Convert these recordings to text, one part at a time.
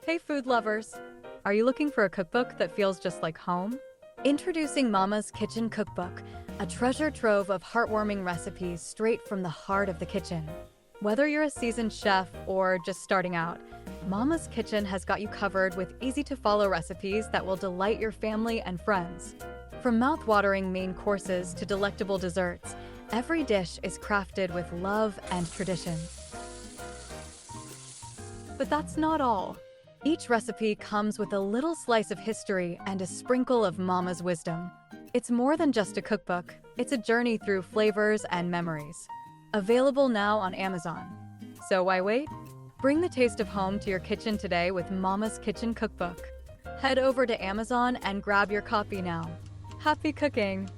Hey food lovers! Are you looking for a cookbook that feels just like home? Introducing Mama's Kitchen Cookbook, a treasure trove of heartwarming recipes straight from the heart of the kitchen. Whether you're a seasoned chef or just starting out, Mama's Kitchen has got you covered with easy-to-follow recipes that will delight your family and friends. From mouth-watering main courses to delectable desserts, every dish is crafted with love and tradition. But that's not all. Each recipe comes with a little slice of history and a sprinkle of Mama's wisdom. It's more than just a cookbook, it's a journey through flavors and memories. Available now on Amazon. So why wait? Bring the taste of home to your kitchen today with Mama's Kitchen Cookbook. Head over to Amazon and grab your copy now. Happy cooking!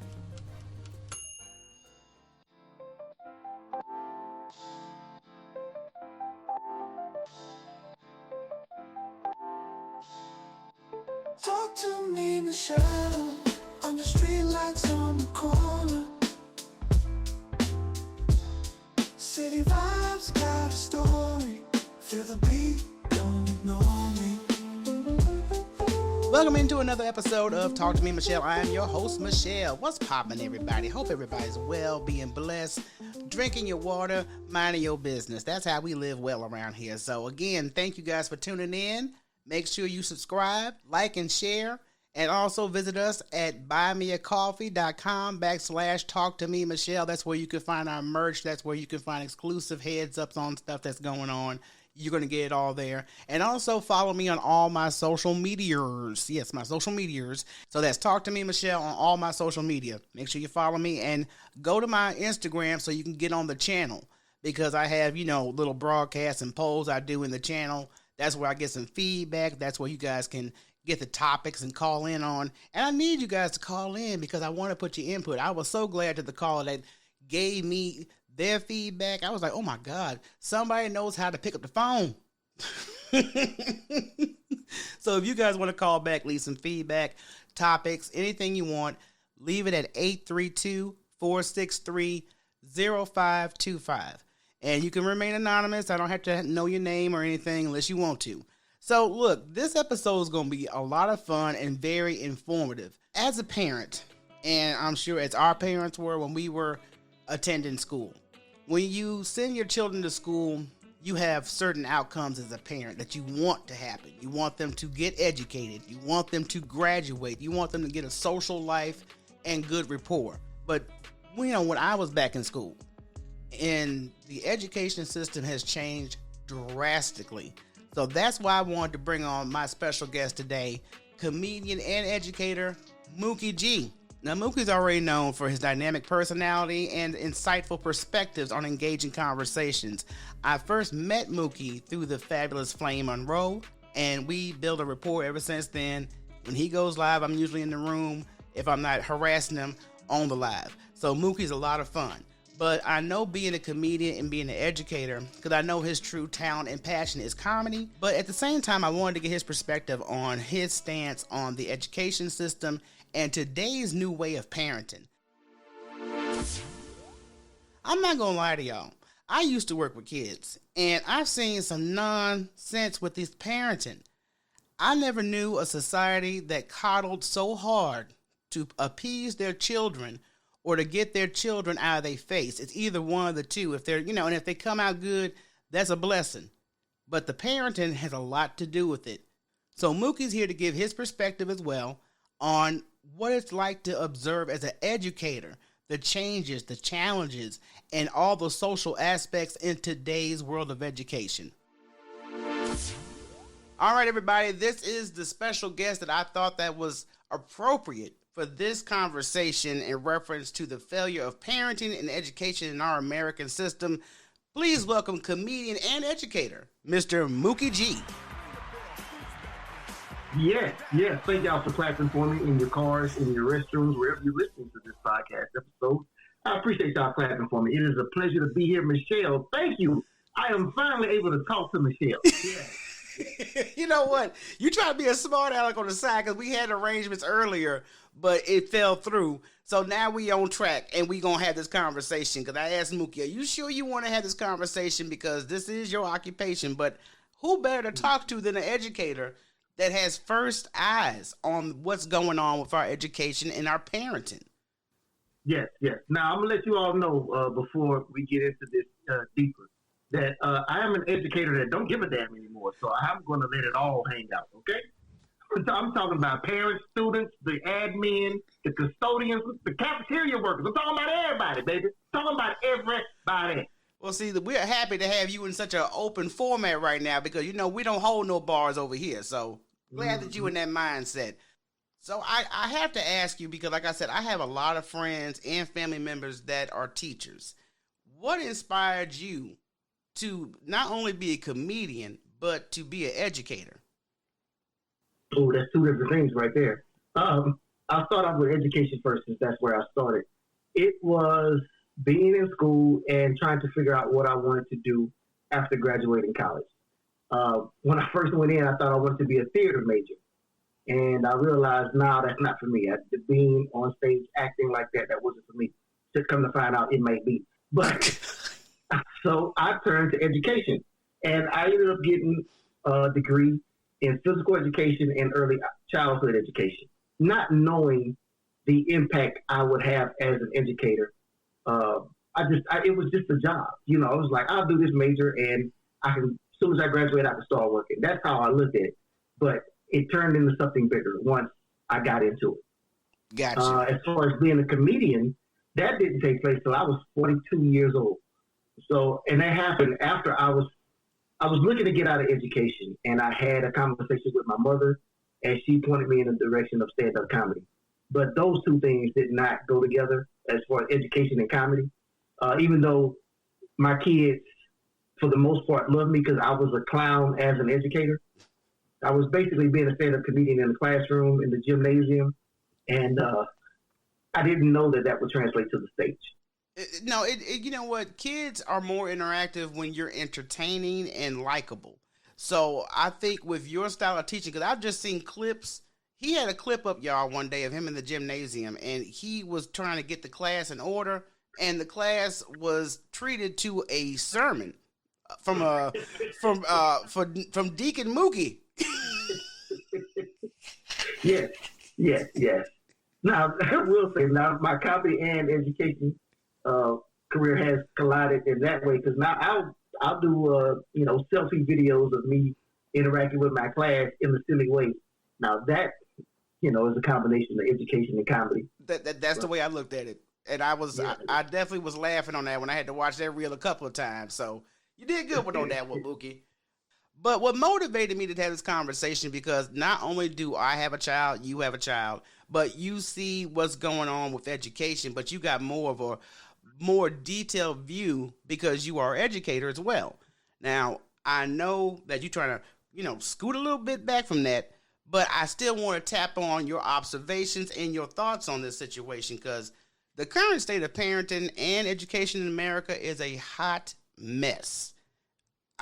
Talk to me, Michele, on the street lights on the corner. City vibes got a story. Feel the beat, don't ignore me. Welcome into another episode of Talk to Me, Michele. I am your host, Michele. What's poppin', everybody? Hope everybody's well, being blessed, drinking your water, minding your business. That's how we live well around here. So again, thank you guys for tuning in. Make sure you subscribe, like, and share. And also visit us at buymeacoffee.com/talk-to-me-Michele. That's where you can find our merch. That's where you can find exclusive heads ups on stuff that's going on. You're going to get it all there. And also follow me on all my social medias. Yes, my social medias. So that's Talk to Me, Michele, on all my social media. Make sure you follow me and go to my Instagram so you can get on the channel. Because I have, little broadcasts and polls I do in the channel. That's where I get some feedback. That's where you guys can get the topics and call in on. And I need you guys to call in because I want to put your input. I was so glad to the caller that gave me their feedback. I was like, oh my God, somebody knows how to pick up the phone. So if you guys want to call back, leave some feedback, topics, anything you want, leave it at 832-463-0525. And you can remain anonymous. I don't have to know your name or anything unless you want to. So look, this episode is going to be a lot of fun and very informative. As a parent, and I'm sure as our parents were when we were attending school, when you send your children to school, you have certain outcomes as a parent that you want to happen. You want them to get educated. You want them to graduate. You want them to get a social life and good rapport. But, when I was back in school, and the education system has changed drastically. So that's why I wanted to bring on my special guest today, comedian and educator, Mookie G. Now, Mookie's already known for his dynamic personality and insightful perspectives on engaging conversations. I first met Mookie through the fabulous Flame Monroe, and we built a rapport ever since then. When he goes live, I'm usually in the room if I'm not harassing him on the live. So Mookie's a lot of fun. But I know being a comedian and being an educator, because I know his true talent and passion is comedy. But at the same time, I wanted to get his perspective on his stance on the education system and today's new way of parenting. I'm not going to lie to y'all. I used to work with kids, and I've seen some nonsense with this parenting. I never knew a society that coddled so hard to appease their children or to get their children out of their face. It's either one of the two. If they're, and if they come out good, that's a blessing. But the parenting has a lot to do with it. So Mookie's here to give his perspective as well on what it's like to observe as an educator, the changes, the challenges, and all the social aspects in today's world of education. All right, everybody, this is the special guest that I thought that was appropriate for this conversation in reference to the failure of parenting and education in our American system. Please welcome comedian and educator, Mr. Mookie G. Yes. Thank y'all for clapping for me in your cars, in your restrooms, wherever you're listening to this podcast episode. I appreciate y'all clapping for me. It is a pleasure to be here, Michele. Thank you. I am finally able to talk to Michele. Yes. You know what? You try to be a smart aleck on the side because we had arrangements earlier, but it fell through. So now we on track and we going to have this conversation because I asked Mookie, are you sure you want to have this conversation because this is your occupation? But who better to talk to than an educator that has first eyes on what's going on with our education and our parenting? Yes, yes. Now, I'm going to let you all know before we get into this deeper that I am an educator that don't give a damn anymore. So I'm going to let it all hang out, okay? So I'm talking about parents, students, the admin, the custodians, the cafeteria workers. I'm talking about everybody, baby. I'm talking about everybody. Well, see, we're happy to have you in such an open format right now because, you know, we don't hold no bars over here. So glad that you in that mindset. So I have to ask you because, like I said, I have a lot of friends and family members that are teachers. What inspired you to not only be a comedian, but to be an educator? Oh, that's two different things right there. I'll start off with education first since that's where I started. It was being in school and trying to figure out what I wanted to do after graduating college. When I first went in, I thought I wanted to be a theater major. And I realized now that's not for me. Being on stage, acting like that wasn't for me. Just come to find out it might be. But so I turned to education. And I ended up getting a degree in physical education and early childhood education, not knowing the impact I would have as an educator. It was just a job. You know, I was like, I'll do this major and as soon as I graduate, I can start working. That's how I looked at it. But it turned into something bigger once I got into it. Gotcha. As far as being a comedian, that didn't take place till I was 42 years old. So, and that happened after I was looking to get out of education, and I had a conversation with my mother, and she pointed me in the direction of stand-up comedy. But those two things did not go together as far as education and comedy, even though my kids, for the most part, loved me because I was a clown as an educator. I was basically being a stand-up comedian in the classroom, in the gymnasium, and I didn't know that would translate to the stage. No, you know what? Kids are more interactive when you're entertaining and likable. So I think with your style of teaching, because I've just seen clips. He had a clip up, y'all, one day of him in the gymnasium, and he was trying to get the class in order, and the class was treated to a sermon from Deacon Mookie. Yes. Now, I will say, my comedy and education career has collided in that way because now I'll do selfie videos of me interacting with my class in a silly way. Now that is a combination of education and comedy. That's the way I looked at it, and I definitely was laughing on that when I had to watch that reel a couple of times. So you did good on that one, Mookie. But what motivated me to have this conversation, because not only do I have a child, you have a child, but you see what's going on with education, but you got more of a more detailed view because you are an educator as well. Now, I know that you're trying to, scoot a little bit back from that, but I still want to tap on your observations and your thoughts on this situation because the current state of parenting and education in America is a hot mess.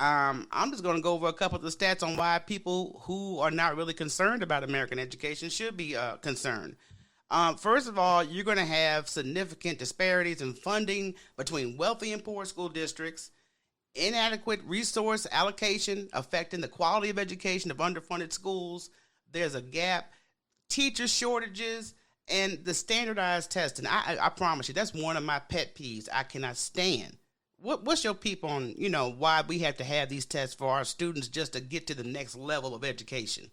I'm just going to go over a couple of the stats on why people who are not really concerned about American education should be concerned. First of all, you're going to have significant disparities in funding between wealthy and poor school districts, inadequate resource allocation affecting the quality of education of underfunded schools. There's a gap, teacher shortages, and the standardized testing. I promise you, that's one of my pet peeves I cannot stand. What's your peep on, why we have to have these tests for our students just to get to the next level of education?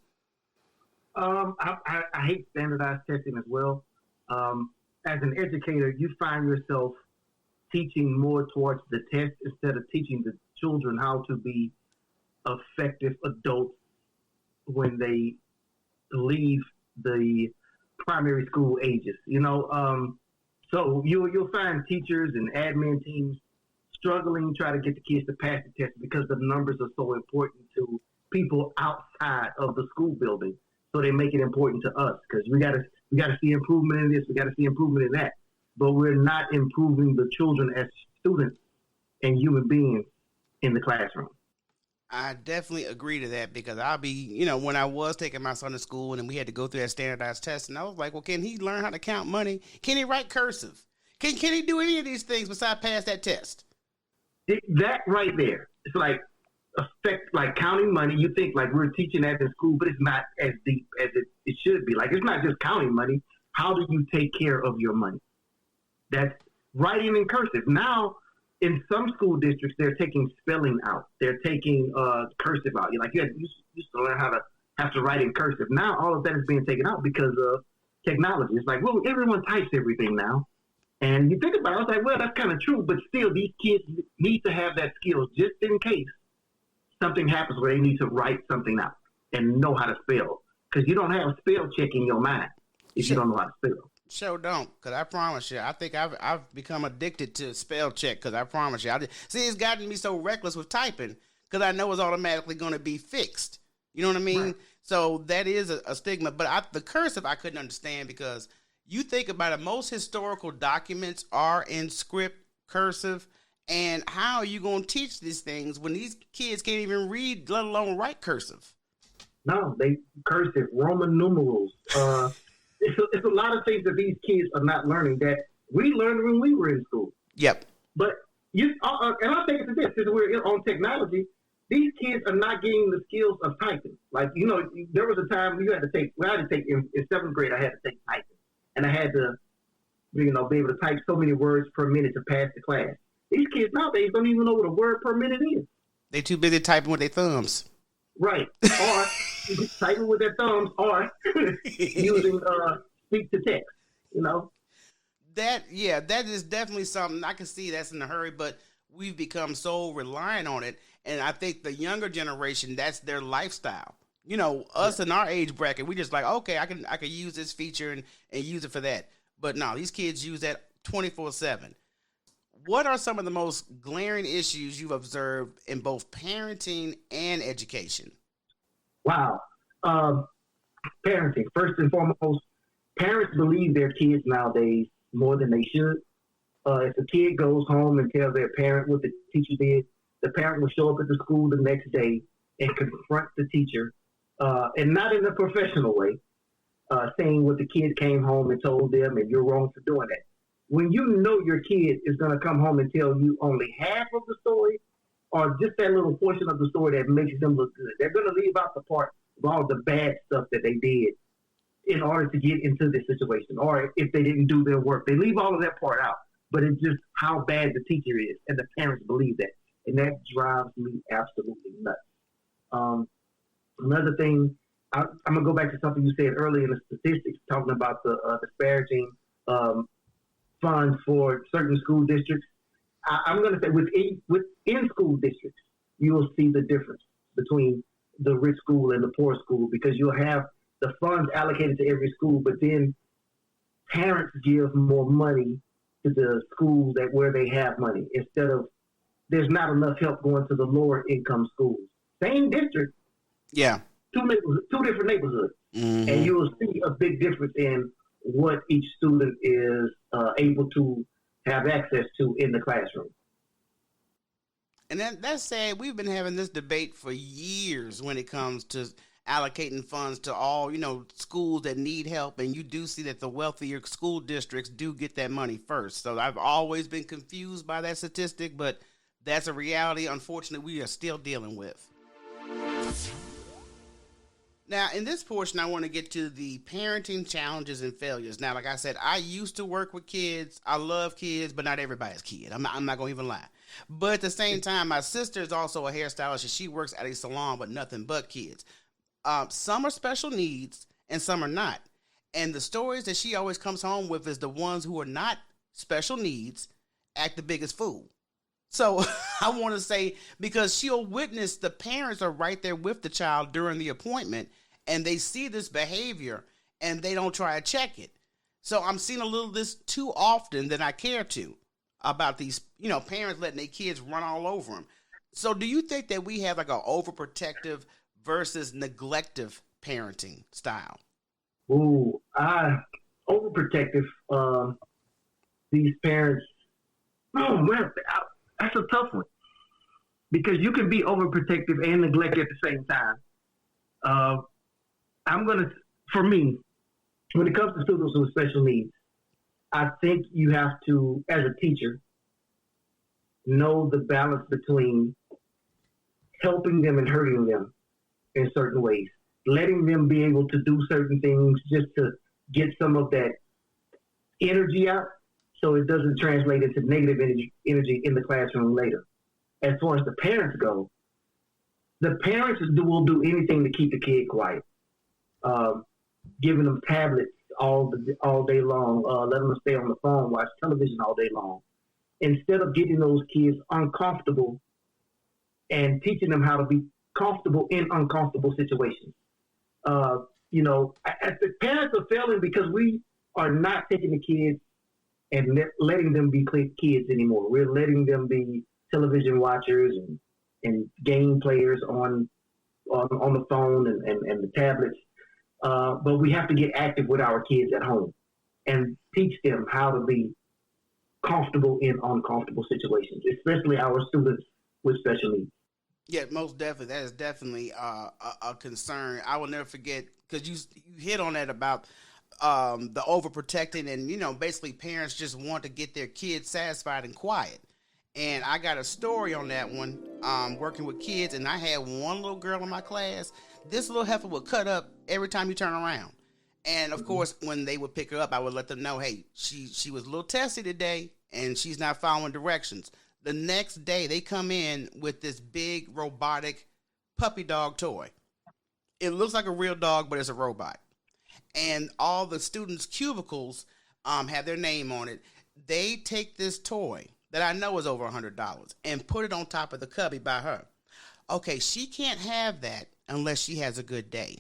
I hate standardized testing as well. As an educator, you find yourself teaching more towards the test instead of teaching the children how to be effective adults when they leave the primary school ages. So you'll find teachers and admin teams struggling try to get the kids to pass the test because the numbers are so important to people outside of the school building. So they make it important to us because we gotta see improvement in this, we gotta see improvement in that. But we're not improving the children as students and human beings in the classroom. I definitely agree to that because I'll be, when I was taking my son to school and we had to go through that standardized test, and I was like, well, can he learn how to count money? Can he write cursive? Can he do any of these things besides pass that test? That right there. It's like affect like counting money. You think like we're teaching that in school, but it's not as deep as it should be. Like it's not just counting money. How do you take care of your money? That's writing in cursive. Now, in some school districts, they're taking spelling out. They're taking cursive out. You used to learn how to have to write in cursive. Now all of that is being taken out because of technology. It's like, well, everyone types everything now. And you think about it, I was like, well, that's kind of true, but still these kids need to have that skill just in case something happens where they need to write something out and know how to spell. Because you don't have spell check in your mind if you don't know how to spell. Sure don't, because I promise you, I think I've become addicted to spell check, because I promise you. See, it's gotten me so reckless with typing because I know it's automatically going to be fixed. You know what I mean? Right. So that is a stigma. But the cursive I couldn't understand, because you think about it, most historical documents are in script cursive. And how are you going to teach these things when these kids can't even read, let alone write cursive? No, they cursive, Roman numerals. It's a lot of things that these kids are not learning that we learned when we were in school. Yep. But and I'll take it to this. Since we're on technology, these kids are not getting the skills of typing. Like, there was a time we had to take in seventh grade, I had to take typing. And I had to, be able to type so many words per minute to pass the class. These kids nowadays don't even know what a word per minute is. They too busy typing with their thumbs. Right. Or typing with their thumbs, or using speak to text, That is definitely something I can see that's in a hurry, but we've become so reliant on it. And I think the younger generation, that's their lifestyle. Us in our age bracket, we just like, okay, I can use this feature and use it for that. But no, these kids use that 24/7. What are some of the most glaring issues you've observed in both parenting and education? Wow. Parenting. First and foremost, parents believe their kids nowadays more than they should. If a kid goes home and tells their parent what the teacher did, the parent will show up at the school the next day and confront the teacher, and not in a professional way, saying what the kid came home and told them, and you're wrong for doing that. When you know your kid is going to come home and tell you only half of the story, or just that little portion of the story that makes them look good, they're going to leave out the part of all the bad stuff that they did in order to get into this situation, or if they didn't do their work. They leave all of that part out, but it's just how bad the teacher is, and the parents believe that, and that drives me absolutely nuts. Another thing, I'm going to go back to something you said earlier in the statistics, talking about the disparaging funds for certain school districts. I'm going to say within school districts, you will see the difference between the rich school and the poor school, because you'll have the funds allocated to every school, but then parents give more money to the schools where they have money, instead of there's not enough help going to the lower income schools. Same district. Yeah. Two different neighborhoods. Mm-hmm. And you will see a big difference in what each student is able to have access to in the classroom. And that's sad. We've been having this debate for years when it comes to allocating funds to all, schools that need help. And you do see that the wealthier school districts do get that money first. So I've always been confused by that statistic, but that's a reality, unfortunately, we are still dealing with. Now, in this portion, I want to get to the parenting challenges and failures. Now, like I said, I used to work with kids. I love kids, but not everybody's kid. I'm not going to even lie. But at the same time, my sister is also a hairstylist, and she works at a salon, but nothing but kids. Some are special needs, and some are not. And the stories that she always comes home with is the ones who are not special needs act the biggest fool. So I want to say, because she'll witness the parents are right there with the child during the appointment, and they see this behavior and they don't try to check it. So I'm seeing a little of this too often than I care to about these, parents letting their kids run all over them. So do you think that we have like an overprotective versus neglective parenting style? Ooh, overprotective. These parents, that's a tough one, because you can be overprotective and neglect at the same time. For me, when it comes to students with special needs, I think you have to, as a teacher, know the balance between helping them and hurting them in certain ways, letting them be able to do certain things just to get some of that energy out so it doesn't translate into negative energy in the classroom later. As far as the parents go, the parents will do anything to keep the kid quiet. Giving them tablets all day long, letting them stay on the phone, watch television all day long, instead of getting those kids uncomfortable and teaching them how to be comfortable in uncomfortable situations. The parents are failing because we are not taking the kids and letting them be kids anymore. We're letting them be television watchers and game players on the phone and the tablets. But we have to get active with our kids at home and teach them how to be comfortable in uncomfortable situations, especially our students with special needs. Yeah, most definitely. That is definitely a concern. I will never forget, because you hit on that about the overprotecting and, basically parents just want to get their kids satisfied and quiet. And I got a story on that one, working with kids, and I had one little girl in my class. This little heifer would cut up every time you turn around. And, of course, when they would pick her up, I would let them know, hey, she was a little testy today, and she's not following directions. The next day, they come in with this big robotic puppy dog toy. It looks like a real dog, but it's a robot. And all the students' cubicles have their name on it. They take this toy that I know is over $100 and put it on top of the cubby by her. Okay, she can't have that unless she has a good day.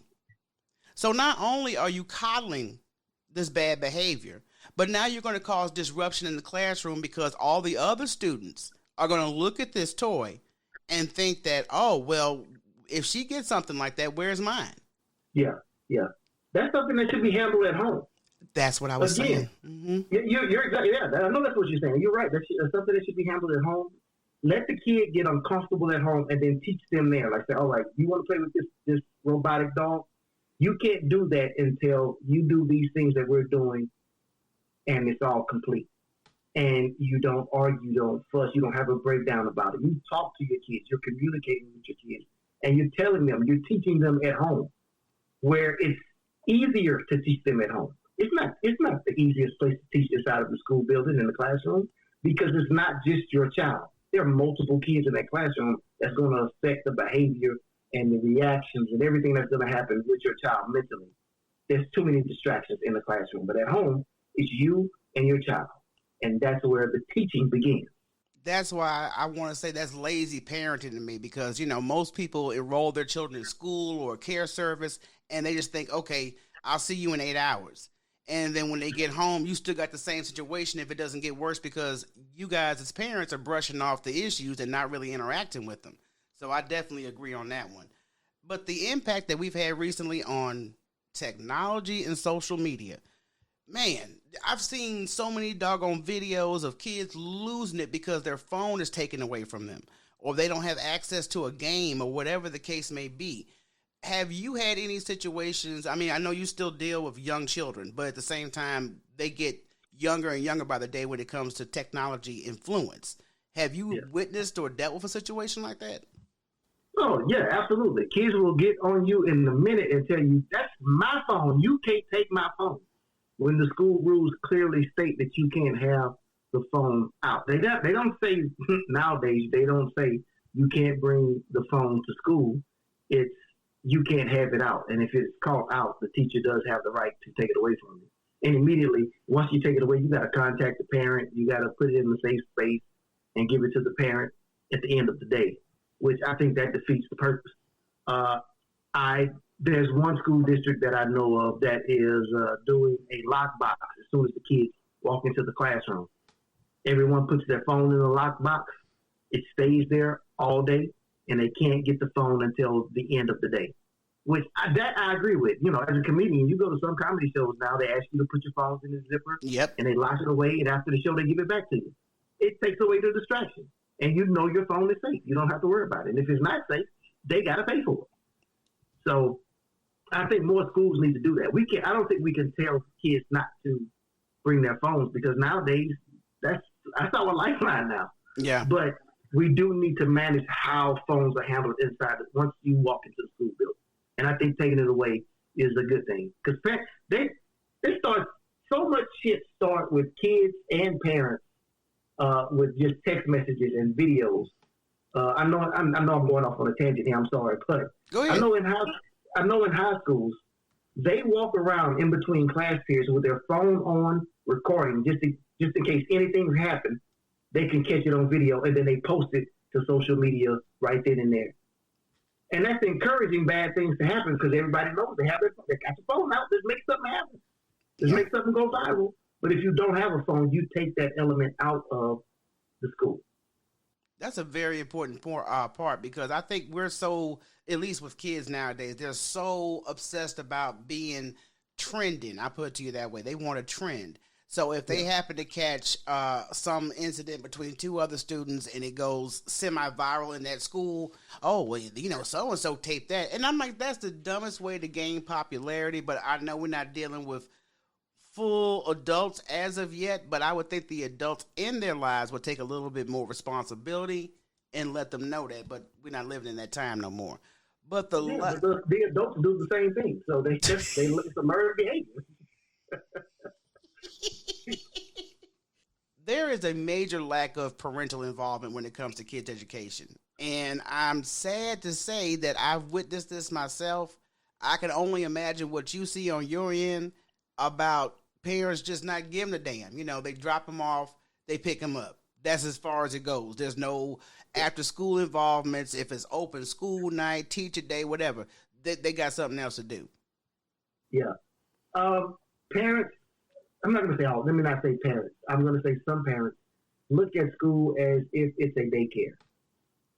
So not only are you coddling this bad behavior, but now you're going to cause disruption in the classroom because all the other students are going to look at this toy and think that, oh, well, if she gets something like that, where's mine? Yeah. That's something that should be handled at home. That's what I was saying. Mm-hmm. You're exactly, I know that's what you're saying. You're right. That's something that should be handled at home. Let the kid get uncomfortable at home and then teach them there. Like, say, all right, you want to play with this robotic dog? You can't do that until you do these things that we're doing and it's all complete. And you don't argue, you don't fuss, you don't have a breakdown about it. You talk to your kids, you're communicating with your kids, and you're telling them, you're teaching them at home, where it's easier to teach them at home. It's not the easiest place to teach inside of the school building in the classroom, because it's not just your child. There are multiple kids in that classroom that's going to affect the behavior and the reactions and everything that's going to happen with your child mentally. There's too many distractions in the classroom. But at home, it's you and your child. And that's where the teaching begins. That's why I want to say that's lazy parenting to me, because, most people enroll their children in school or care service and they just think, okay, I'll see you in 8 hours. And then when they get home, you still got the same situation if it doesn't get worse, because you guys as parents are brushing off the issues and not really interacting with them. So I definitely agree on that one. But the impact that we've had recently on technology and social media, man, I've seen so many doggone videos of kids losing it because their phone is taken away from them, or they don't have access to a game, or whatever the case may be. Have you had any situations? I mean, I know you still deal with young children, but at the same time, they get younger and younger by the day when it comes to technology influence. Have you witnessed or dealt with a situation like that? Oh, yeah, absolutely. Kids will get on you in a minute and tell you, that's my phone. You can't take my phone. When the school rules clearly state that you can't have the phone out. They don't say, nowadays, they don't say you can't bring the phone to school. It's you can't have it out. And if it's called out, the teacher does have the right to take it away from you. And immediately, once you take it away, you got to contact the parent. You got to put it in the safe space and give it to the parent at the end of the day, which I think that defeats the purpose. There's one school district that I know of that is doing a lockbox as soon as the kids walk into the classroom. Everyone puts their phone in the lockbox. It stays there all day, and they can't get the phone until the end of the day, which I agree with. As a comedian, you go to some comedy shows now, they ask you to put your phones in the zipper, and they lock it away, and after the show, they give it back to you. It takes away the distraction, and your phone is safe. You don't have to worry about it. And if it's not safe, they got to pay for it. So I think more schools need to do that. I don't think we can tell kids not to bring their phones, because nowadays that's our lifeline now. Yeah. But we do need to manage how phones are handled inside once you walk into the school building. And I think taking it away is a good thing because they start so much shit start with kids and parents with just text messages and videos. I know I'm going off on a tangent here. I'm sorry, but Go ahead. I know in high schools they walk around in between class periods with their phone on, recording just in case anything happens. They can catch it on video and then they post it to social media right then and there. And that's encouraging bad things to happen because everybody knows they got the phone out. Just make something happen. Just make something go viral. But if you don't have a phone, you take that element out of the school. That's a very important part because I think we're so, at least with kids nowadays, they're so obsessed about being trending. I put it to you that way. They want a trend. So if they happen to catch some incident between two other students and it goes semi-viral in that school, oh, well, so-and-so taped that. And I'm like, that's the dumbest way to gain popularity. But I know we're not dealing with full adults as of yet, but I would think the adults in their lives would take a little bit more responsibility and let them know that. But we're not living in that time no more. But the adults do the same thing. So they look at murder behavior. There is a major lack of parental involvement when it comes to kids' education. And I'm sad to say that I've witnessed this myself. I can only imagine what you see on your end about parents just not giving a damn. They drop them off, they pick them up. That's as far as it goes. There's no after-school involvements. If it's open school night, teacher day, whatever, they got something else to do. Yeah. Parents, I'm not going to say all. Let me not say parents. I'm going to say some parents look at school as if it's a daycare,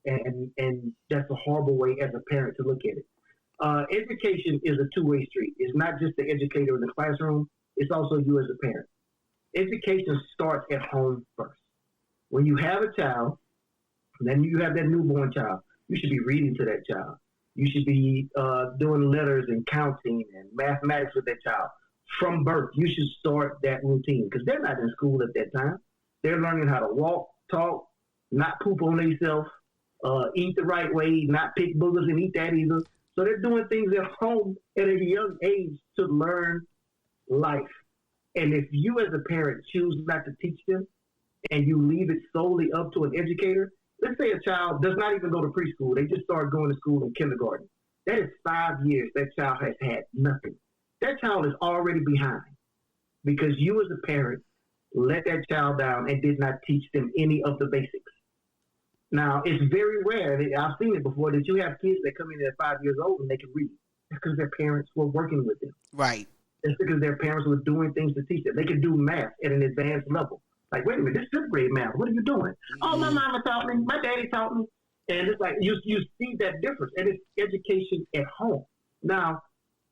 and that's a horrible way as a parent to look at it. Education is a two-way street. It's not just the educator in the classroom. It's also you as a parent. Education starts at home first. When you have a child, then you have that newborn child, you should be reading to that child. You should be doing letters and counting and mathematics with that child. From birth, you should start that routine because they're not in school at that time. They're learning how to walk, talk, not poop on themselves, eat the right way, not pick boogers and eat that either. So they're doing things at home at a young age to learn life. And if you as a parent choose not to teach them and you leave it solely up to an educator, let's say a child does not even go to preschool. They just start going to school in kindergarten. That is 5 years that child has had nothing. That child is already behind because you as a parent let that child down and did not teach them any of the basics. Now, it's very rare, I've seen it before, that you have kids that come in at 5 years old and they can read. That's because their parents were working with them. Right. It's because their parents were doing things to teach them. They can do math at an advanced level. Like, wait a minute, this is 5th grade math. What are you doing? Mm-hmm. Oh, my mama taught me. My daddy taught me. And it's like you see that difference. And it's education at home. Now,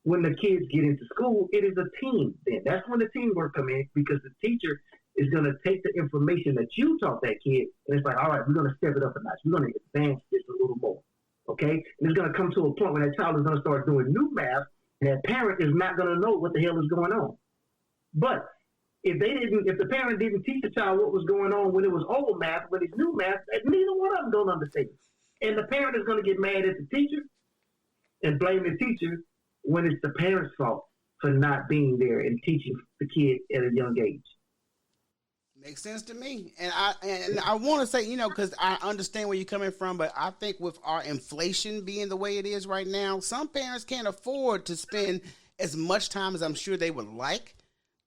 when the kids get into school, it is a team then. That's when the teamwork comes in because the teacher is going to take the information that you taught that kid and it's like, all right, we're going to step it up a notch. We're going to advance this a little more, okay? And it's going to come to a point when that child is going to start doing new math and that parent is not going to know what the hell is going on. But if the parent didn't teach the child what was going on when it was old math, when it's new math, neither one of them don't understand. And the parent is going to get mad at the teacher and blame the teacher when it's the parent's fault for not being there and teaching the kid at a young age. Makes sense to me. And I want to say, because I understand where you're coming from, but I think with our inflation being the way it is right now, some parents can't afford to spend as much time as I'm sure they would like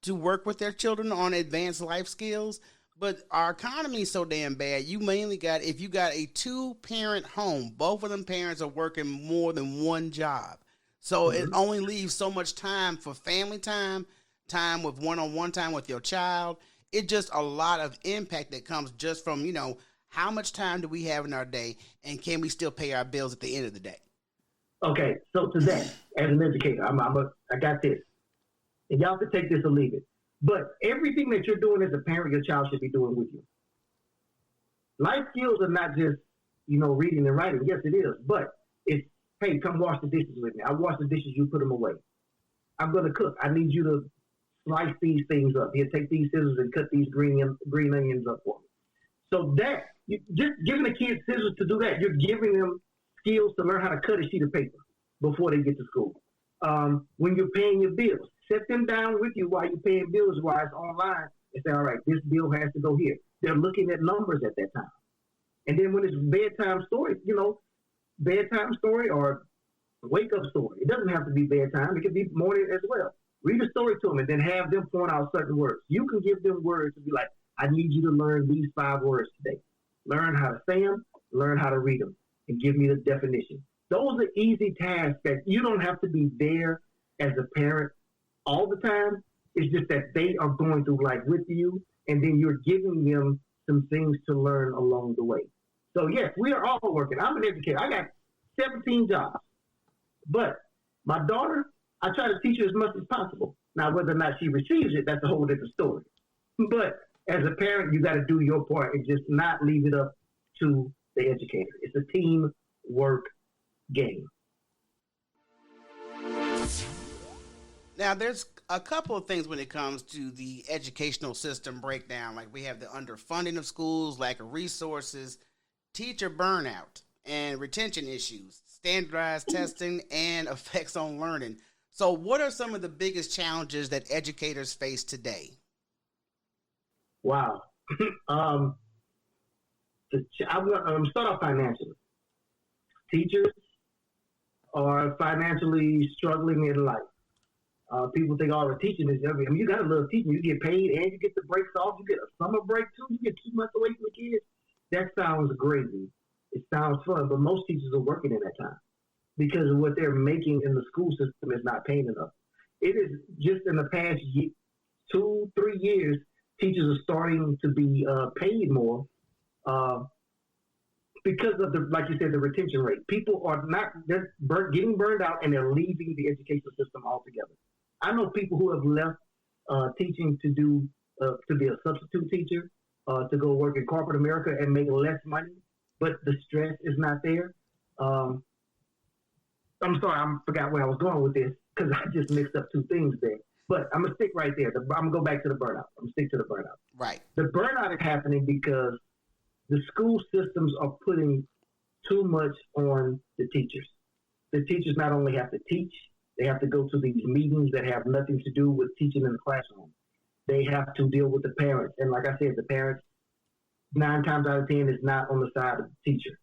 to work with their children on advanced life skills. But our economy is so damn bad. You mainly if you got a 2-parent home, both of them parents are working more than one job. So it only leaves so much time for family time with one-on-one time with your child. It's just a lot of impact that comes just from, how much time do we have in our day and can we still pay our bills at the end of the day? Okay, so to that, as an educator, I got this. And y'all can take this or leave it. But everything that you're doing as a parent, your child should be doing with you. Life skills are not just, reading and writing. Yes, it is. But it's, hey, come wash the dishes with me. I wash the dishes, you put them away. I'm going to cook. I need you to slice these things up. Here, take these scissors and cut these green onions up for me. So that just giving the kids scissors to do that, you're giving them skills to learn how to cut a sheet of paper before they get to school. When you're paying your bills, set them down with you while you're paying bills while it's online and say, all right, this bill has to go here. They're looking at numbers at that time. And then when it's bedtime story, bedtime story or wake up story, it doesn't have to be bedtime. It could be morning as well. Read a story to them and then have them point out certain words. You can give them words to be like, I need you to learn these 5 words today. Learn how to say them, learn how to read them, and give me the definition. Those are easy tasks that you don't have to be there as a parent all the time. It's just that they are going through life with you, and then you're giving them some things to learn along the way. So, yes, we are all working. I'm an educator. I got 17 jobs. But my daughter, I try to teach her as much as possible. Now, whether or not she receives it, that's a whole different story. But as a parent, you got to do your part and just not leave it up to the educator. It's a teamwork game. Now, there's a couple of things when it comes to the educational system breakdown. Like we have the underfunding of schools, lack of resources, teacher burnout, and retention issues, standardized testing, and effects on learning. So what are some of the biggest challenges that educators face today? Wow. I'm going to start off financially. Teachers are financially struggling in life. People think, oh, teaching is everything. I mean, you got to love teaching. You get paid and you get the breaks off. You get a summer break too. You get 2 months away from the kids. That sounds crazy. It sounds fun, but most teachers are working in that time because what they're making in the school system is not paying enough. It is just in the past 2-3 years, teachers are starting to be paid more because of like you said, the retention rate. People are they're getting burned out and they're leaving the educational system altogether. I know people who have left teaching to be a substitute teacher, to go work in corporate America and make less money, but the stress is not there. I'm sorry, I forgot where I was going with this because I just mixed up 2 things there. But I'm going to stick right there. I'm going to go back to the burnout. I'm going to stick to the burnout. Right. The burnout is happening because the school systems are putting too much on the teachers. The teachers not only have to teach, they have to go to these meetings that have nothing to do with teaching in the classroom. They have to deal with the parents. And like I said, the parents, 9 times out of 10, is not on the side of the teacher.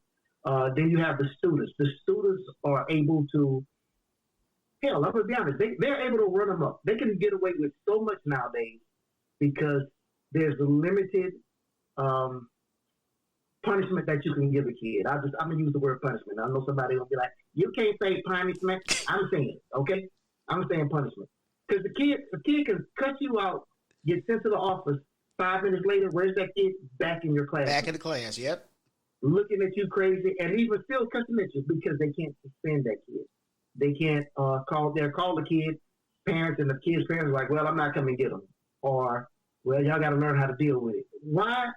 Then you have the students. The students are able to, hell, I'm going to be honest, they're able to run them up. They can get away with so much nowadays because there's a limited punishment that you can give a kid. I'm going to use the word punishment. I know somebody will be like, you can't say punishment. I'm saying it, okay? I'm saying punishment. Because the kid can cut you out, get sent to the office. 5 minutes later, where's that kid? Back in your class. Back in the class, yep. Looking at you crazy, and even still cussing at you because they can't suspend that kid. They can't call the kid. Parents and the kid's parents are like, well, I'm not coming to get them. Or, well, y'all got to learn how to deal with it. Why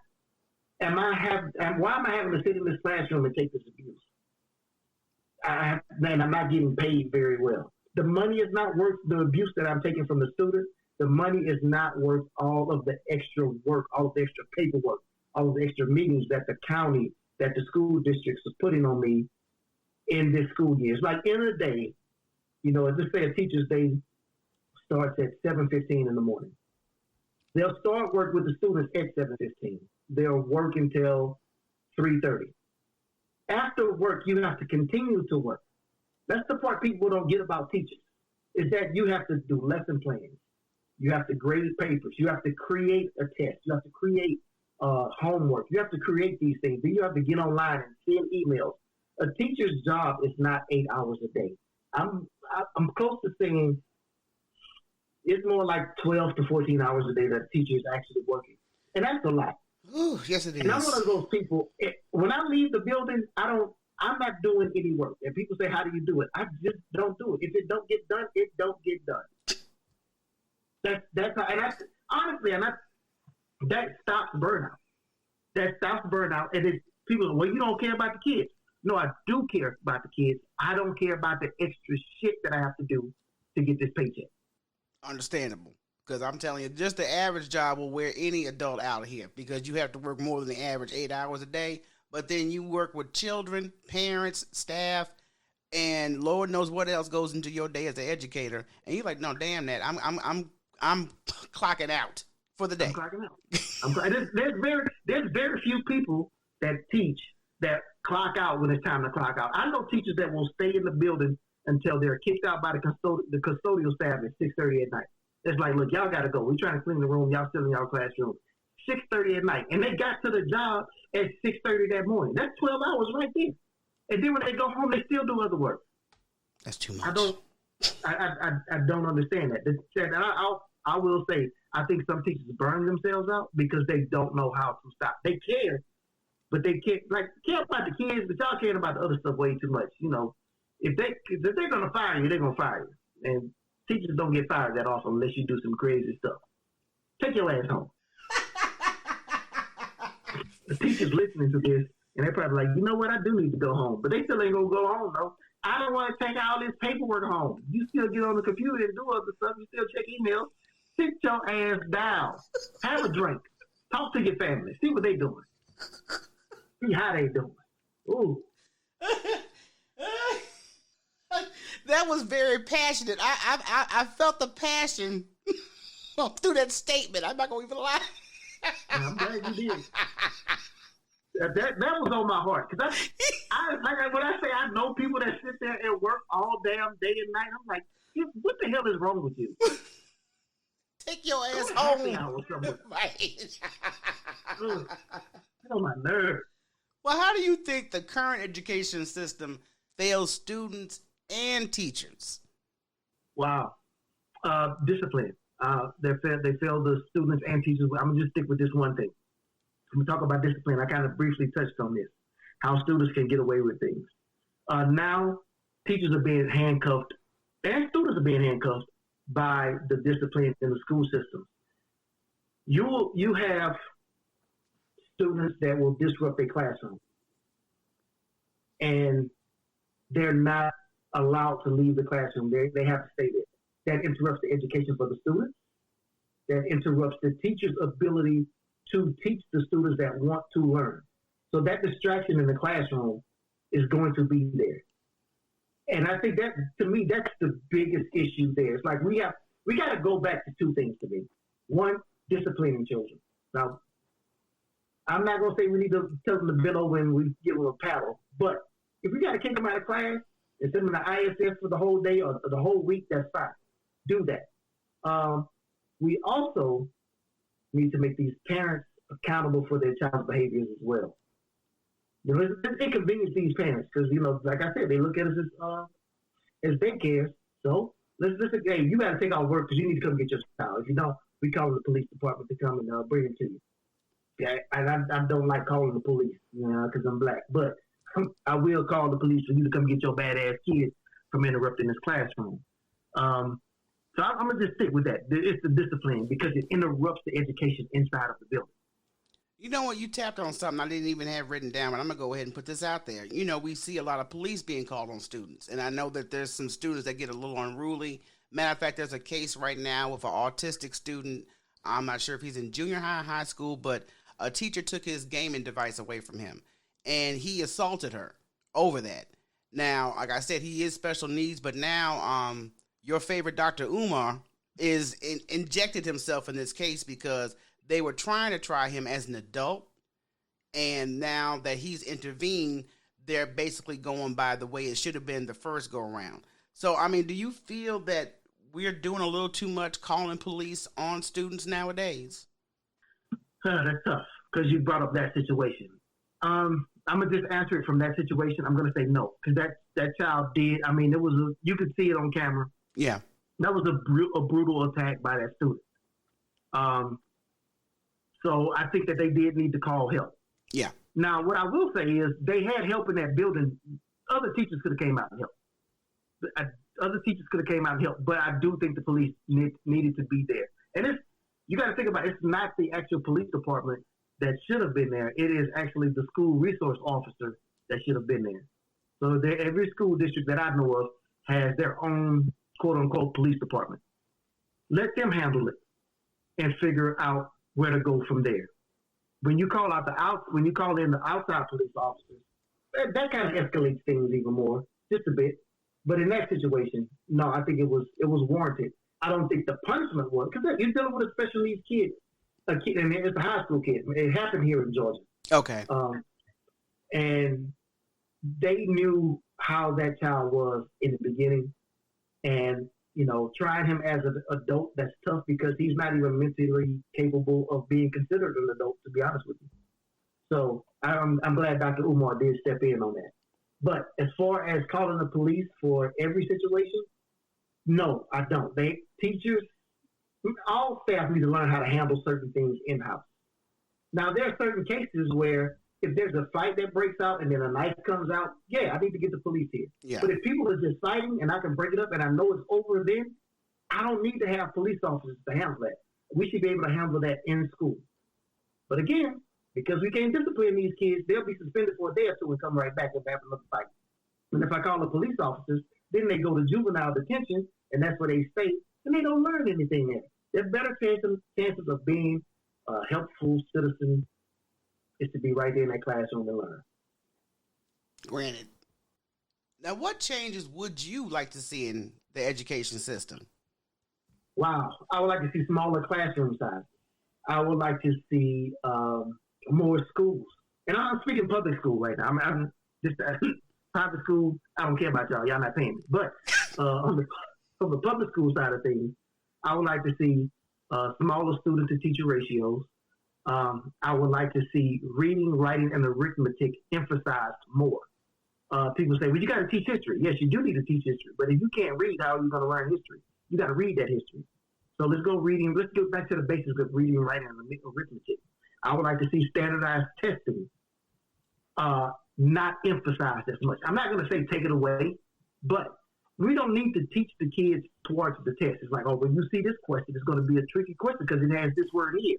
am I having to sit in this classroom and take this abuse? Man, I'm not getting paid very well. The money is not worth the abuse that I'm taking from the student. The money is not worth all of the extra work, all of the extra paperwork, all of the extra meetings that the county, that the school districts are putting on me in this school year. It's like in a day, just say a teacher's day starts at 7:15 in the morning. They'll start work with the students at 7:15. They'll work until 3:30. After work, you have to continue to work. That's the part people don't get about teachers, is that you have to do lesson plans. You have to grade papers. You have to create a test. You have to create homework. You have to create these things. Then you have to get online and send emails. A teacher's job is not 8 hours a day. I'm close to saying it's more like 12 to 14 hours a day that a teacher is actually working. And that's a lot. Ooh, yes, it is. And I'm one of those people, when I leave the building, I'm not doing any work. And people say, how do you do it? I just don't do it. If it don't get done, it don't get done. That's how, and that's honestly, that stops burnout. That stops burnout. And it's people, well, you don't care about the kids. No, I do care about the kids. I don't care about the extra shit that I have to do to get this paycheck. Understandable. Because I'm telling you, just the average job will wear any adult out of here because you have to work more than the average 8 hours a day. But then you work with children, parents, staff, and Lord knows what else goes into your day as an educator. And you're like, no, damn that. I'm clocking out for the day. I'm clocking out. There's very few people that teach that clock out when it's time to clock out. I know teachers that will stay in the building until they're kicked out by the custodial staff at 6:30 at night. It's like, look, y'all got to go. We're trying to clean the room. Y'all still in y'all classroom. 6:30 at night. And they got to the job at 6:30 that morning. That's 12 hours right there. And then when they go home, they still do other work. That's too much. I don't understand that. I will say, I think some teachers burn themselves out because they don't know how to stop. They care, but they care about the kids, but y'all care about the other stuff way too much. You know, if they're going to fire you, they're going to fire you. And teachers don't get fired that often unless you do some crazy stuff. Take your ass home. The teacher's listening to this, and they're probably like, you know what, I do need to go home. But they still ain't going to go home, though. I don't want to take all this paperwork home. You still get on the computer and do other stuff. You still check emails. Sit your ass down. Have a drink. Talk to your family. See what they doing. See how they doing. Ooh. That was very passionate. I felt the passion through that statement. I'm not going to even lie. I'm glad you did. That was on my heart. Because when I say I know people that sit there and work all damn day and night, I'm like, what the hell is wrong with you? Take your ass home. Right. Get on my nerves. Well, how do you think the current education system fails students and teachers? Wow. Discipline. They fail the students and teachers. I'm going to just stick with this one thing. When we talk about discipline, I kind of briefly touched on this, how students can get away with things. Now, teachers are being handcuffed and students are being handcuffed by the discipline in the school system. You have students that will disrupt their classroom, and they're not allowed to leave the classroom. They have to stay there. That interrupts the education for the students. That interrupts the teacher's ability to teach the students that want to learn. So that distraction in the classroom is going to be there. And I think that, to me, that's the biggest issue there. It's like we got to go back to two things to me. One, disciplining children. Now, I'm not going to say we need to tell them to bend over and we give them a paddle, but if we got to kick them out of class and send them to ISS for the whole day or the whole week, that's fine. Do that. We also need to make these parents accountable for their child's behaviors as well. You know, it's inconvenience these parents because, you know, like I said, they look at us as daycare. So let's hey, you got to take off work because you need to come get your child. If you don't, we call the police department to come and bring him to you. Yeah, and I don't like calling the police, you know, because I'm black. But I will call the police for you to come get your badass kids from interrupting this classroom. So I'm going to just stick with that. It's the discipline because it interrupts the education inside of the building. You know what? You tapped on something I didn't even have written down, but I'm going to go ahead and put this out there. You know, we see a lot of police being called on students, and I know that there's some students that get a little unruly. Matter of fact, there's a case right now with an autistic student. I'm not sure if he's in junior high, high school, but a teacher took his gaming device away from him, and he assaulted her over that. Now, like I said, he is special needs, but now your favorite Dr. Umar is injected himself in this case because they were trying to try him as an adult, and now that he's intervened, they're basically going by the way it should have been the first go-around. So, I mean, do you feel that we're doing a little too much calling police on students nowadays? That's tough because you brought up that situation. I'm going to just answer it from that situation. I'm going to say no because that child did. I mean, you could see it on camera. Yeah. That was a brutal attack by that student. So I think that they did need to call help. Yeah. Now, what I will say is they had help in that building. Other teachers could have came out and helped. Other teachers could have came out and helped, but I do think the police needed to be there. And you got to think about it, it's not the actual police department that should have been there. It is actually the school resource officer that should have been there. So every school district that I know of has their own quote-unquote police department. Let them handle it. and figure out where to go from there. When you call in the outside police officers, that kind of escalates things even more, just a bit. But in that situation, no, I think it was warranted. I don't think the punishment was, because you're dealing with a special needs kid, and it's a high school kid. It happened here in Georgia. Okay. And they knew how that child was in the beginning, and trying him as an adult, that's tough because he's not even mentally capable of being considered an adult, to be honest with you. So I'm glad Dr. Umar did step in on that. But as far as calling the police for every situation, no, I don't. Teachers, all staff need to learn how to handle certain things in-house. Now, there are certain cases where if there's a fight that breaks out and then a knife comes out, yeah, I need to get the police here. Yeah. But if people are just fighting and I can break it up and I know it's over then, I don't need to have police officers to handle that. We should be able to handle that in school. But again, because we can't discipline these kids, they'll be suspended for a day or two and come right back and have another fight. And if I call the police officers, then they go to juvenile detention, and that's where they stay, and they don't learn anything there. There's better chances of being a helpful citizen is to be right there in that classroom and learn. Granted. Now, what changes would you like to see in the education system? Wow. I would like to see smaller classroom sizes. I would like to see more schools. And I'm speaking public school right now. I'm just private school. I don't care about y'all. Y'all not paying me. But on the public school side of things, I would like to see smaller student to teacher ratios. I would like to see reading, writing, and arithmetic emphasized more. People say, well, you got to teach history. Yes, you do need to teach history. But if you can't read, how are you going to learn history? You got to read that history. So let's go reading. Let's get back to the basics of reading, writing, and arithmetic. I would like to see standardized testing not emphasized as much. I'm not going to say take it away, but we don't need to teach the kids towards the test. It's like, oh, when you see this question, it's going to be a tricky question because it has this word here.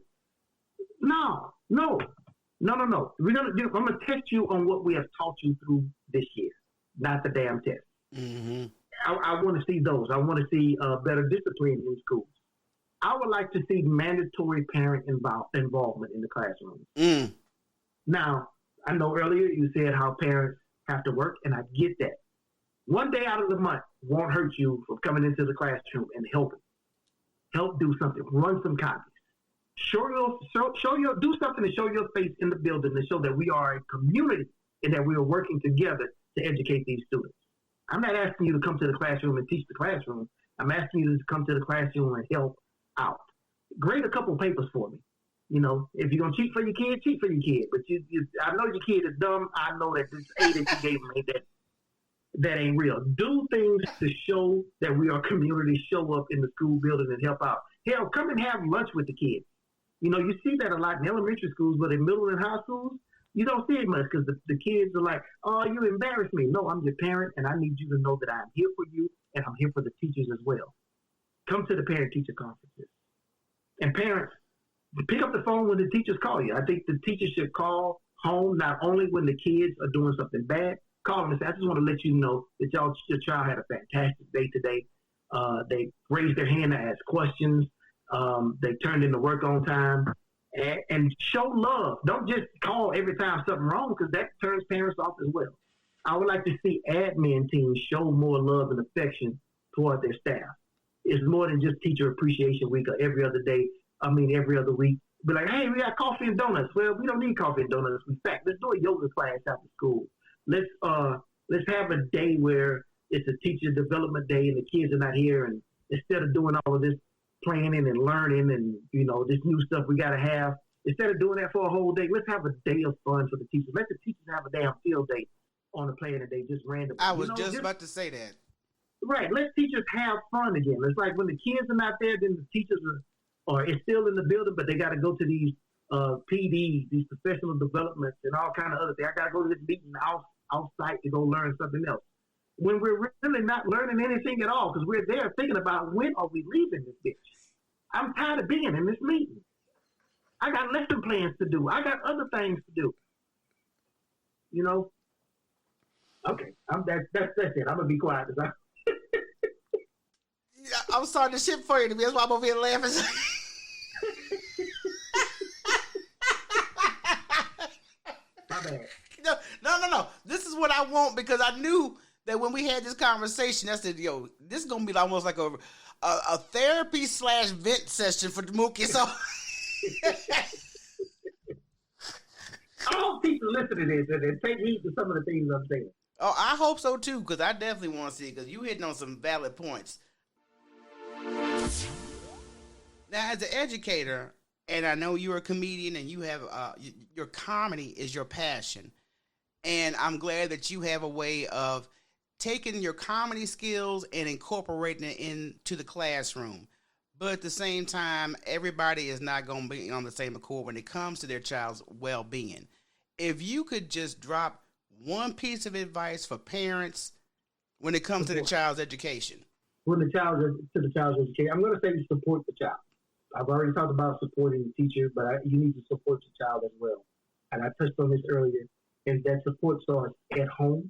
No. I'm going to test you on what we have taught you through this year, not the damn test. Mm-hmm. I want to see those. I want to see better discipline in schools. I would like to see mandatory parent involvement in the classroom. Mm. Now, I know earlier you said how parents have to work, and I get that. One day out of the month won't hurt you from coming into the classroom and helping. Help do something. Run some copies. Do something to show your face in the building to show that we are a community and that we are working together to educate these students. I'm not asking you to come to the classroom and teach the classroom. I'm asking you to come to the classroom and help out. Grade a couple papers for me. If you're going to cheat for your kid, cheat for your kid. But I know your kid is dumb. I know that this A that you gave him that ain't real. Do things to show that we are a community, show up in the school building and help out. Hell, come and have lunch with the kids. You see that a lot in elementary schools, but in middle and high schools, you don't see it much because the kids are like, oh, you embarrassed me. No, I'm your parent, and I need you to know that I'm here for you, and I'm here for the teachers as well. Come to the parent-teacher conferences. And parents, pick up the phone when the teachers call you. I think the teachers should call home not only when the kids are doing something bad, call them and say, I just want to let you know that your child had a fantastic day today. They raised their hand to ask questions. They turned in the work on time. And show love. Don't just call every time something wrong because that turns parents off as well. I would like to see admin teams show more love and affection toward their staff. It's more than just Teacher Appreciation Week or every other week. Be like, hey, we got coffee and donuts. Well, we don't need coffee and donuts. In fact, let's do a yoga class after school. Let's have a day where it's a teacher development day and the kids are not here, and instead of doing all of this planning and learning and this new stuff we got to have, instead of doing that for a whole day, let's have a day of fun for the teachers. Let the teachers have a damn field day on the planning day, just randomly. I was just about to say that. Right. Let teachers have fun again. It's like when the kids are not there, then the teachers are still in the building, but they got to go to these PDs, these professional developments, and all kind of other things. I got to go to this meeting outside to go learn something else. When we're really not learning anything at all, because we're there thinking about when are we leaving this bitch. I'm tired of being in this meeting. I got lesson plans to do. I got other things to do. Okay, that's it. I'm gonna be quiet. I'm starting to ship for you. That's why I'm over here laughing. what I want because I knew that when we had this conversation, I said, "Yo, this is gonna be almost like a therapy / vent session for Mookie." So I hope people listen to this and take heed to some of the things I'm saying. oh, I hope so too, because I definitely want to see it because you hitting on some valid points. Now, as an educator, and I know you're a comedian and you have your comedy is your passion, and I'm glad that you have a way of taking your comedy skills and incorporating it into the classroom. But at the same time, everybody is not going to be on the same accord when it comes to their child's well-being. If you could just drop one piece of advice for parents when it comes to the child's education. When the child's education, I'm going to say support the child. I've already talked about supporting the teacher, but you need to support your child as well. And I touched on this earlier, and that support starts at home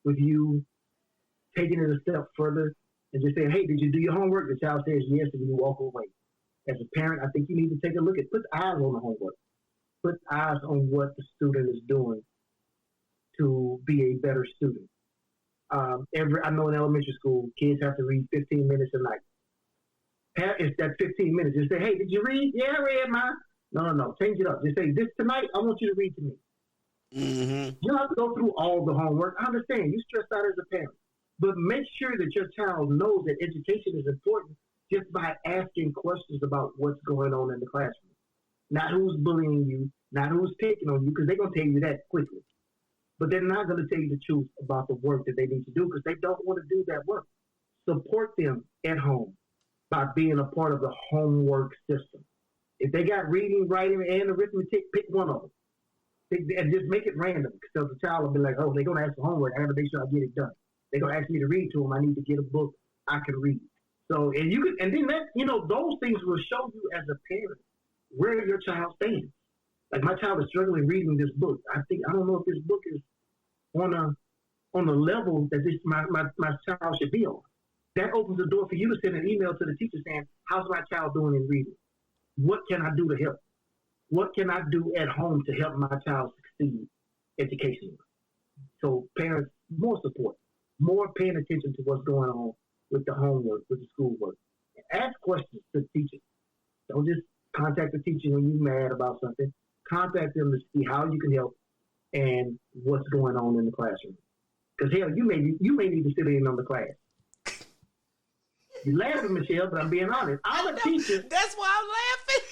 with you taking it a step further and just saying, hey, did you do your homework? The child says yes, and you walk away. As a parent, I think you need to take a look at, put eyes on the homework. Put eyes on what the student is doing to be a better student. I know in elementary school, kids have to read 15 minutes a night. It's that 15 minutes. Just say, hey, did you read? Yeah, I read mine. No. Change it up. Just say, this tonight, I want you to read to me. Mm-hmm. You don't have to go through all the homework. I understand. You're stressed out as a parent. But make sure that your child knows that education is important just by asking questions about what's going on in the classroom. Not who's bullying you, not who's picking on you, because they're going to tell you that quickly. But they're not going to tell you the truth about the work that they need to do because they don't want to do that work. Support them at home by being a part of the homework system. If they got reading, writing, and arithmetic, pick one of them. And just make it random because the child will be like, oh, they're going to ask for homework. I have to make sure I get it done. They're going to ask me to read to them. I need to get a book I can read. So, and you can, and then that, those things will show you as a parent where your child stands. Like my child is struggling reading this book. I don't know if this book is on a level that my child should be on. That opens the door for you to send an email to the teacher saying, how's my child doing in reading? What can I do to help? What can I do at home to help my child succeed educationally? So parents, more support, more paying attention to what's going on with the homework, with the schoolwork. Ask questions to the teacher. Don't just contact the teacher when you're mad about something. Contact them to see how you can help and what's going on in the classroom. Because hell, you may need to sit in on the class. You're laughing, Michele, but I'm being honest. I'm a teacher. That's why I'm laughing.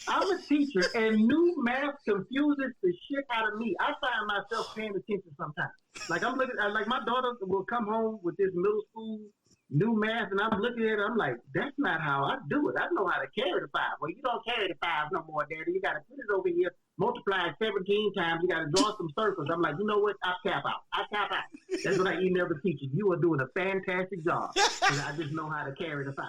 I'm a teacher, and new math confuses the shit out of me. I find myself paying attention sometimes. Like I'm looking, like my daughter will come home with this middle school new math, and I'm looking at it. I'm like, that's not how I do it. I know how to carry the 5. Well, you don't carry the 5 no more, Daddy. You got to put it over here, multiply it 17 times. You got to draw some circles. I'm like, you know what? I tap out. That's what I email the teacher. You are doing a fantastic job. And I just know how to carry the 5.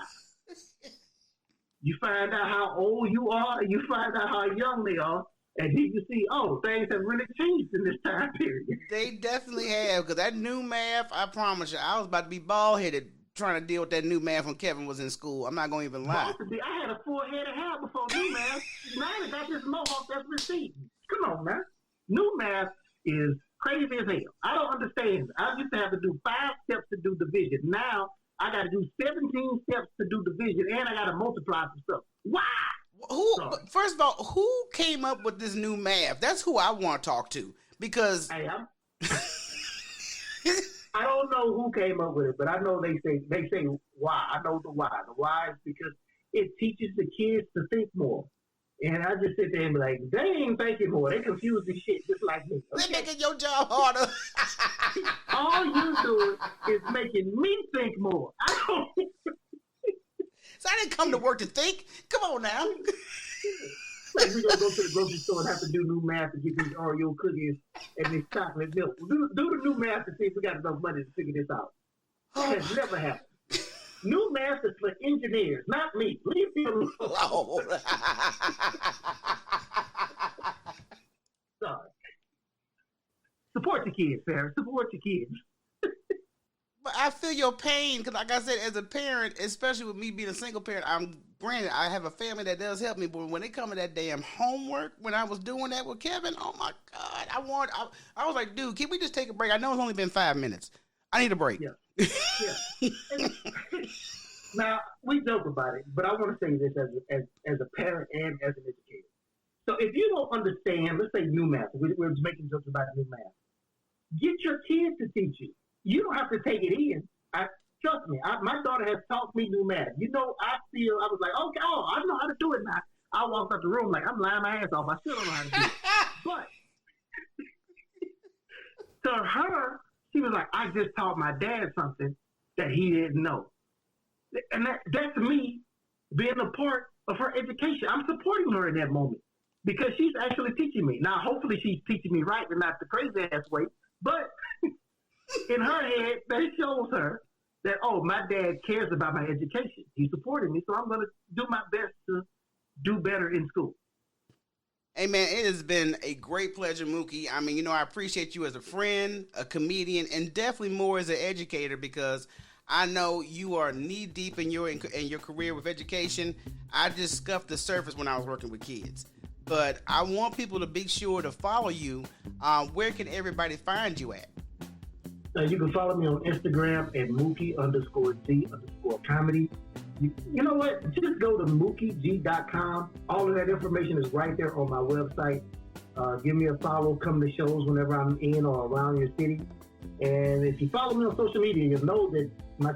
You find out how old you are, you find out how young they are, and then you see, oh, things have really changed in this time period. They definitely have, because that new math, I promise you, I was about to be bald-headed trying to deal with that new math when Kevin was in school. I'm not going to even lie. I had a 4-headed hair before new math. Now I got this mohawk that's receding. Come on, man. New math is crazy as hell. I don't understand. I used to have to do 5 steps to do division. Now I got to do 17 steps to do division, and I got to multiply some stuff. Why? First of all, who came up with this new math? That's who I want to talk to, because hey, I don't know who came up with it, but I know they say why. I know the why. The why is because it teaches the kids to think more. And I just sit there and be like, they ain't thinking more. They confuse the shit just like me. Okay? They're making your job harder. All you doing is making me think more. So I didn't come to work to think. Come on now. Like we're going to go to the grocery store and have to do new math to get these Oreo cookies and this chocolate milk. Do the new math to see if we got enough money to figure this out. That has never happened. New math is for engineers, not me. Leave me alone. Sorry. Support the kids, Sarah. Support your kids. But I feel your pain because, like I said, as a parent, especially with me being a single parent, I'm granted, I have a family that does help me, but when it come to that damn homework, when I was doing that with Kevin, oh my God, I was like, dude, can we just take a break? I know it's only been 5 minutes. I need a break. Yeah. Yeah. Now, we joke about it, but I want to say this as a parent and as an educator. So if you don't understand, let's say new math, we're just making jokes about new math. Get your kids to teach you. You don't have to take it in. Trust me, my daughter has taught me new math. You know, I was like, okay, I know how to do it now. I walked out the room like, I'm lying my ass off. I still don't know how to do it. But to her, she was like, I just taught my dad something that he didn't know. And that's me being a part of her education. I'm supporting her in that moment because she's actually teaching me. Now, hopefully she's teaching me right and not the crazy ass way. But in her head, that shows her that, oh, my dad cares about my education. He's supporting me, so I'm going to do my best to do better in school. Hey, man, it has been a great pleasure, Mookie. I mean, I appreciate you as a friend, a comedian, and definitely more as an educator because I know you are knee-deep in your career with education. I just scuffed the surface when I was working with kids. But I want people to be sure to follow you. Where can everybody find you at? You can follow me on Instagram at Mookie_G_comedy. You know what? Just go to MookieG.com. All of that information is right there on my website. Give me a follow. Come to shows whenever I'm in or around your city. And if you follow me on social media, you'll know that my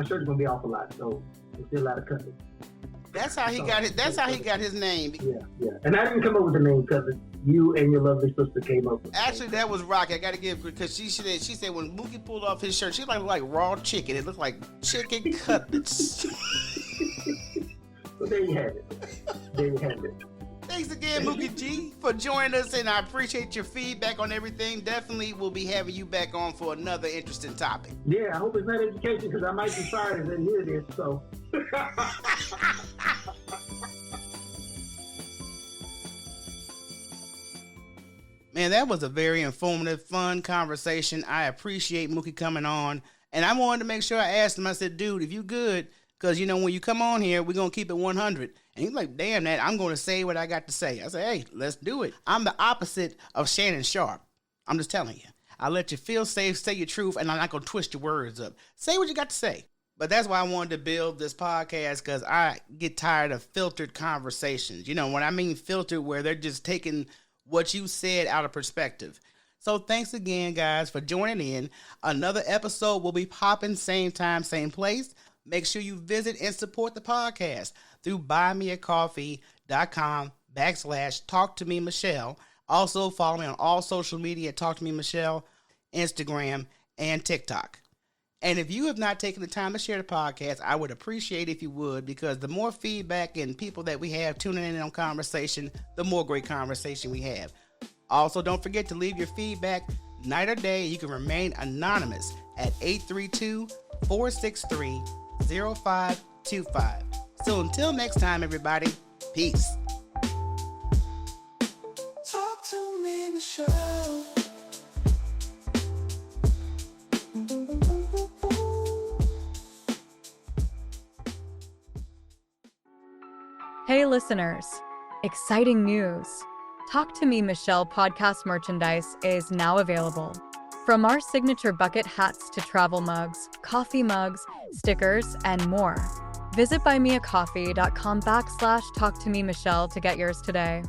shirt is going to be off a lot. So there's still a lot of cutting. That's how he got it. That's how he got his name. Yeah. And I didn't come up with the name, cousin. You and your lovely sister came up with it. Actually, that was Rocky. I got to give because she said when Mookie pulled off his shirt, she like raw chicken. It looked like chicken cutlets. So there you have it. Thanks again, Mookie G, for joining us, and I appreciate your feedback on everything. Definitely will be having you back on for another interesting topic. Yeah, I hope it's not education because I might be fired and then hear this. So. Man, that was a very informative, fun conversation. I appreciate Mookie coming on, and I wanted to make sure I asked him. I said, dude, if you good, because, when you come on here, we're going to keep it 100. And he's like, damn that, I'm going to say what I got to say. I said, hey, let's do it. I'm the opposite of Shannon Sharp. I'm just telling you. I let you feel safe, say your truth, and I'm not going to twist your words up. Say what you got to say. But that's why I wanted to build this podcast, because I get tired of filtered conversations. When I mean filtered, where they're just taking what you said out of perspective. So thanks again, guys, for joining in. Another episode will be popping same time, same place. Make sure you visit and support the podcast through buymeacoffee.com/TalkToMeMichele. Also follow me on all social media at Talk to Me Michele, Instagram, and TikTok. And if you have not taken the time to share the podcast, I would appreciate if you would, because the more feedback and people that we have tuning in on conversation, the more great conversation we have. Also, don't forget to leave your feedback night or day. You can remain anonymous at 832-463-0525. So until next time, everybody, peace. Talk to me, Michele. Hey listeners, exciting news. Talk to Me Michele podcast merchandise is now available. From our signature bucket hats to travel mugs, coffee mugs, stickers, and more. Visit buymeacoffee.com/TalkToMeMichele to get yours today.